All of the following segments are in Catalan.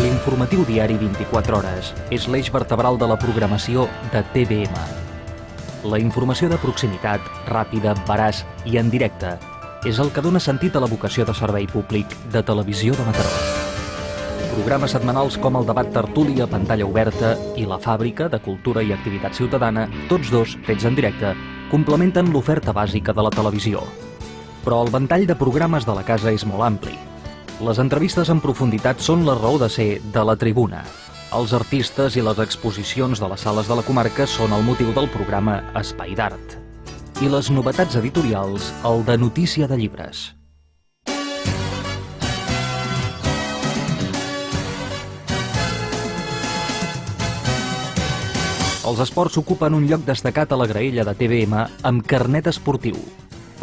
L'informatiu diari 24 hores és l'eix vertebral de la programació de TVM. La informació de proximitat, ràpida, veraç i en directe és el que dona sentit a la vocació de servei públic de Televisió de Mataró. Programes setmanals com el debat tertuli a pantalla oberta i la fàbrica de cultura i activitat ciutadana, tots dos fets en directe, complementen l'oferta bàsica de la televisió. Però el ventall de programes de la casa és molt ampli. Les entrevistes en profunditat són la raó de ser de la tribuna. Els artistes i les exposicions de les sales de la comarca són el motiu del programa Espai d'Art. I les novetats editorials, el de notícia de llibres. Els esports ocupen un lloc destacat a la graella de TVM amb Carnet Esportiu.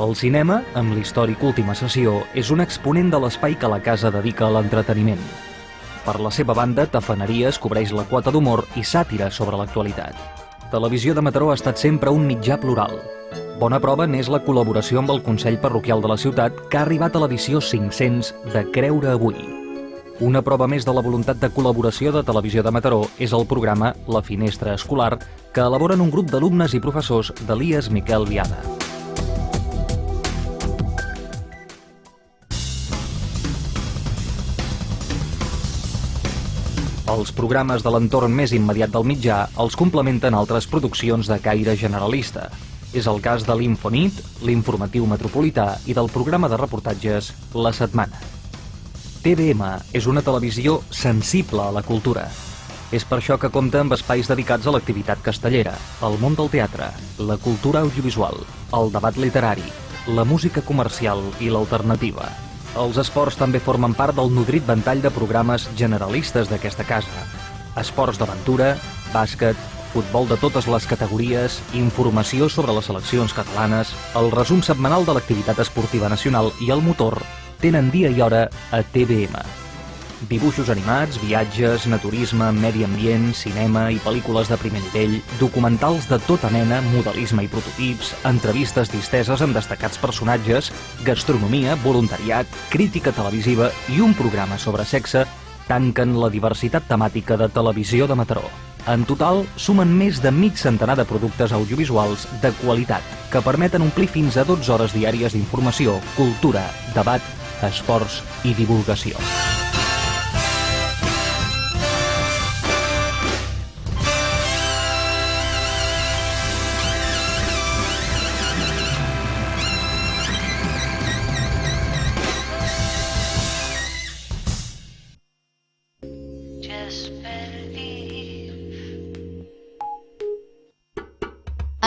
El cinema, amb l'històric Última Sessió, és un exponent de l'espai que la casa dedica a l'entreteniment. Per la seva banda, Tafaneries cobreix la quota d'humor i sàtira sobre l'actualitat. Televisió de Mataró ha estat sempre un mitjà plural. Bona prova n'és la col·laboració amb el Consell Parroquial de la ciutat, que ha arribat a l'edició 500 de Creure Avui. Una prova més de la voluntat de col·laboració de Televisió de Mataró és el programa La Finestra Escolar, que elaboren un grup d'alumnes i professors d'Elies Miquel Viada. Els programes de l'entorn més immediat del mitjà els complementen altres produccions de caire generalista. És el cas de l'Infonit, l'Informatiu Metropolità i del programa de reportatges La Setmana. TVM és una televisió sensible a la cultura. És per això que compta amb espais dedicats a l'activitat castellera, al món del teatre, la cultura audiovisual, el debat literari, la música comercial i l'alternativa. Els esports també formen part del nodrit ventall de programes generalistes d'aquesta casa. Esports d'aventura, bàsquet, futbol de totes les categories, informació sobre les seleccions catalanes, el resum setmanal de l'activitat esportiva nacional i el motor tenen dia i hora a TVM. Dibuixos animats, viatges, naturisme, medi ambient, cinema i pel·lícules de primer nivell, documentals de tota mena, modelisme i prototips, entrevistes disteses amb destacats personatges, gastronomia, voluntariat, crítica televisiva i un programa sobre sexe tanquen la diversitat temàtica de Televisió de Mataró. En total, sumen més de mig centenar de productes audiovisuals de qualitat que permeten omplir fins a 12 hores diàries d'informació, cultura, debat, esports i divulgació.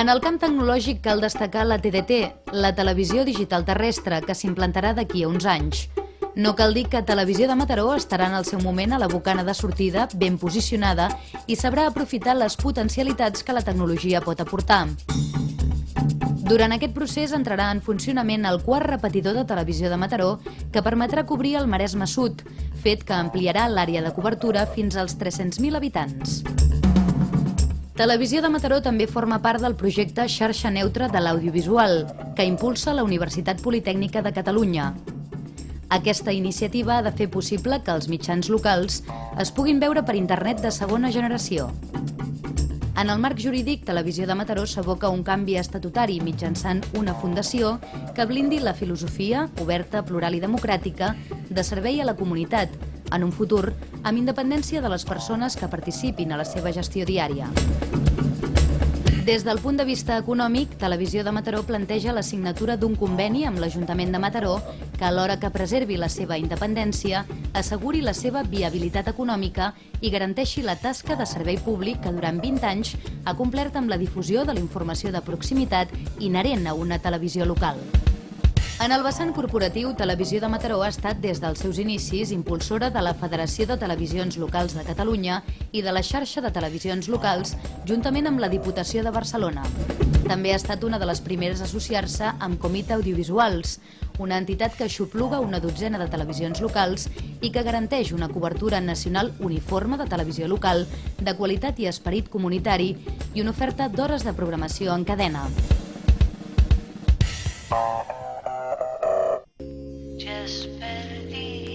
En el camp tecnològic cal destacar la TDT, la televisió digital terrestre, que s'implantarà d'aquí a uns anys. No cal dir que Televisió de Mataró estarà en el seu moment a la bocana de sortida, ben posicionada, i sabrà aprofitar les potencialitats que la tecnologia pot aportar. Durant aquest procés entrarà en funcionament el quart repetidor de Televisió de Mataró, que permetrà cobrir el Maresme Sud, fet que ampliarà l'àrea de cobertura fins als 300.000 habitants. Televisió de Mataró també forma part del projecte Xarxa Neutra de l'Audiovisual, que impulsa la Universitat Politècnica de Catalunya. Aquesta iniciativa ha de fer possible que els mitjans locals es puguin veure per internet de segona generació. En el marc jurídic, Televisió de Mataró s'aboca un canvi estatutari mitjançant una fundació que blindi la filosofia, oberta, plural i democràtica, de servei a la comunitat, en un futur amb independència de les persones que participin a la seva gestió diària. Des del punt de vista econòmic, Televisió de Mataró planteja la signatura d'un conveni amb l'Ajuntament de Mataró que, alhora que preservi la seva independència, asseguri la seva viabilitat econòmica i garanteixi la tasca de servei públic que durant 20 anys ha complert amb la difusió de la informació de proximitat inherent a una televisió local. En el vessant corporatiu, Televisió de Mataró ha estat des dels seus inicis impulsora de la Federació de Televisions Locals de Catalunya i de la Xarxa de Televisions Locals, juntament amb la Diputació de Barcelona. També ha estat una de les primeres a associar-se amb Comita Audiovisuals, una entitat que aixopluga una dotzena de televisions locals i que garanteix una cobertura nacional uniforme de televisió local, de qualitat i esperit comunitari i una oferta d'hores de programació en cadena. perdí.